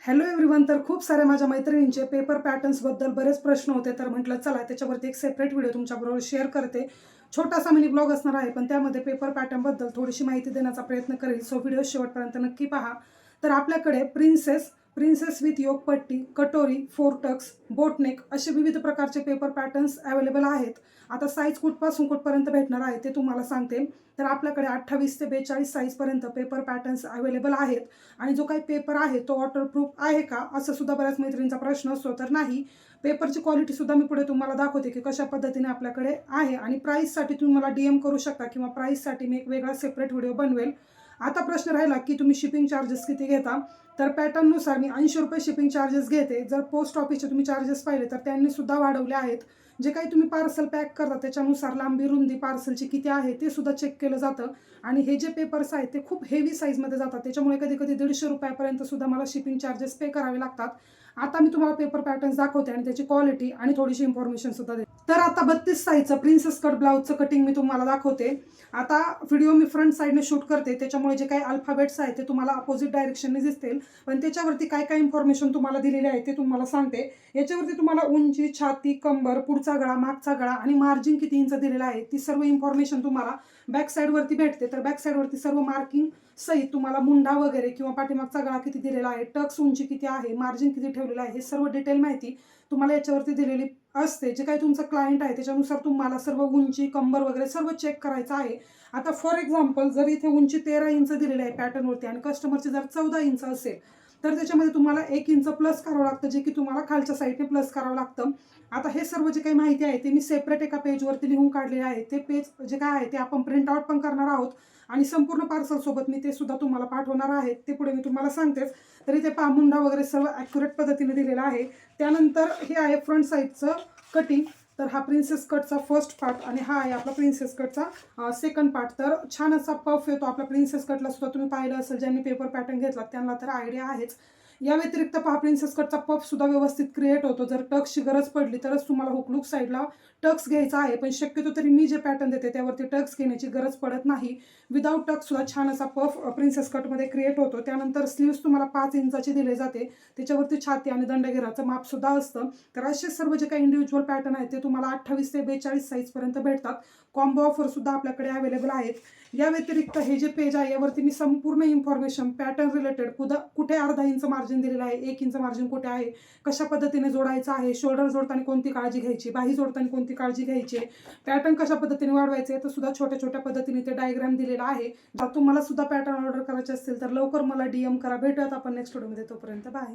Hello everyone. तर खूप साऱ्या माझ्या मैत्रिणींचे पेपर पॅटर्न्सबद्दल बरेच प्रश्न होते, तर म्हटलं चला त्याच्यावरती एक सेपरेट व्हिडिओ तुमच्याबरोबर शेअर करते. छोटासा मिनी ब्लॉग असणार आहे, पण त्यामध्ये पेपर पॅटर्नबद्दल थोडीशी माहिती देण्याचा प्रयत्न करेल. सो व्हिडिओ शेवटपर्यंत नक्की पहा. तर आपल्याकडे प्रिन्सेस प्रिन्सेस विथ योगपट्टी, कटोरी, फोर टक्स, बोटनेक असे विविध प्रकारचे पेपर पॅटर्न्स अवेलेबल आहेत. आता साईज कुठपासून कुठपर्यंत भेटणार आहे ते तुम्हाला सांगते. तर आपल्याकडे 28 ते 42 साईजपर्यंत पेपर पॅटर्न्स अवेलेबल आहेत. आणि जो काही पेपर आहे तो वॉटरप्रूफ आहे का, असं सुद्धा बऱ्याच मैत्रिणींचा प्रश्न असतो. तर नाही, पेपरची क्वालिटी सुद्धा मी पुढे तुम्हाला दाखवते की कशा पद्धतीने आपल्याकडे आहे. आणि प्राईससाठी तुम्ही मला DM करू शकता किंवा प्राईससाठी मी एक वेगळा सेपरेट व्हिडिओ बनवेल. आता प्रश्न राहिला की तुम्ही शिपिंग चार्जेस किती घेता. तर पॅटर्ननुसार मी 80 रुपये शिपिंग चार्जेस घेते. जर पोस्ट ऑफिसचे तुम्ही चार्जेस पाहिले तर त्यांनी सुद्धा वाढवले आहेत. जे काही तुम्ही पार्सल पॅक करता त्याच्यानुसार लांबी रुंदी पार्सलची किती आहे ते सुद्धा चेक केलं जातं. आणि हे जे पेपर्स आहेत ते खूप हेवी साईजमध्ये जातात, त्याच्यामुळे कधी कधी 150 रुपयापर्यंत सुद्धा मला शिपिंग चार्जेस पे करावे लागतात. आता मी तुम्हाला पेपर पॅटर्न्स दाखवते आणि त्याची क्वालिटी आणि थोडीशी इन्फॉर्मेशन सुद्धा देते. तर आता 32 साईजचं प्रिन्सेस कट ब्लाउजचं कटिंग मी तुम्हाला दाखवते. आता व्हिडिओ मी फ्रंट साईडने शूट करते, त्याच्यामुळे जे काही अल्फाबेट्स आहेत ते तुम्हाला अपोजिट डायरेक्शनने दिसतील. पण त्याच्यावरती काय काय इन्फॉर्मेशन तुम्हाला दिलेली आहे ते तुम्हाला सांगते. याच्यावरती तुम्हाला उंची, छाती, कंबर, पुढचा गळा, मागचा गळा आणि मार्जिन किती इंच दिलेला आहे ती सर्व इन्फॉर्मेशन तुम्हाला बॅक साईडवरती भेटते. तर बॅक साईडवरती सर्व मार्किंग सहित तुम्हाला मुंडा वगैरे किंवा पाठीमागचा गळा किती दिलेला आहे, टक्स उंची किती आहे, मार्जिन किती ठेवलेलं आहे, हे सर्व डिटेल माहिती तुम्हाला याच्यावरती दिलेली असते. जे काही तुमचं क्लायंट आहे त्याच्यानुसार तुम्हाला सर्व उंची, कंबर वगैरे सर्व चेक करायचं आहे. आता फॉर एक्झाम्पल जर इथे उंची 13 इंच दिलेली आहे पॅटर्नवरती आणि कस्टमरची जर 14 इंच असेल तर त्याच्यामध्ये तुम्हाला 1 इंच प्लस करावं लागतं, जे की तुम्हाला खालच्या साईडने प्लस करावं लागतं. आता हे सर्व जे काही माहिती आहे ते मी सेपरेट एका पेजवरती लिहून काढलेले आहे. ते पेज जे काय आहे ते आपण प्रिंट आउट पण करणार आहोत आणि संपूर्ण पार्सल सोबत मी ते सुद्धा तुम्हाला पाठवणार आहे. ते पुढे मी तुम्हाला सांगतेच. तर इथे मुंडा वगैरे सर्व ॲक्युरेट पद्धतीने दिलेला आहे. त्यानंतर हे आहे फ्रंट साईडचं कटिंग. तर हा प्रिन्सेस कटचा फर्स्ट पार्ट आणि हा आहे आपला प्रिन्सेस कटचा सेकंड पार्ट. तर छान असा पफ येतो आपला प्रिन्सेस कटला सुद्धा. तुम्ही पाहिलं असेल ज्यांनी पेपर पॅटर्न घेतला त्यांना तर आयडिया आहेच. या व्यतिरिक्त पहा, प्रिन्सेस कटचा पफ सुद्धा व्यवस्थित क्रिएट होतो. जर टक्सची गरज पडली तरच तुम्हाला हुकलूक साईडला टक्स घ्यायचा आहे, पण शक्यतो तरी मी जे पॅटर्न देते त्यावरती टक्स घेण्याची गरज पडत नाही. विदाऊट टक्स सुद्धा छान असा पफ प्रिन्सेस कटमध्ये क्रिएट होतो. त्यानंतर स्लीव्स तुम्हाला 5 इंचाची दिले जाते, त्याच्यावरती छाती आणि दंडघेराचं माप सुद्धा असतं. तर असे सर्व जे काही इंडिव्हिज्युअल पॅटर्न आहेत ते तुम्हाला 28 ते 42 साईजपर्यंत भेटतात. कॉम्बो ऑफर सुद्धा आपल्याकडे अवेलेबल आहेत. या व्यतिरिक्त हे जे पेज आहे यावरती मी संपूर्ण इन्फॉर्मेशन पॅटर्न रिलेटेड कुठे अर्धा इंच मार्जिन दिलेलं आहे, 1 इंच मार्जिन कुठे आहे, कशा पद्धतीने जोडायचं आहे, शोल्डर जोडताना कोणती काळजी घ्यायची, बाही जोडताना कोणती काळजी घ्यायची, पॅटर्न कशा पद्धतीने वाढवायचे तर सुद्धा छोट्या छोट्या पद्धतीने ते डायग्राम दिलेला आहे. जर तुम्हाला सुद्धा पॅटर्न ऑर्डर करायचे असतील तर लवकर मला DM करा. भेटूयात आपण नेक्स्ट व्हिडिओमध्ये. तोपर्यंत बाय.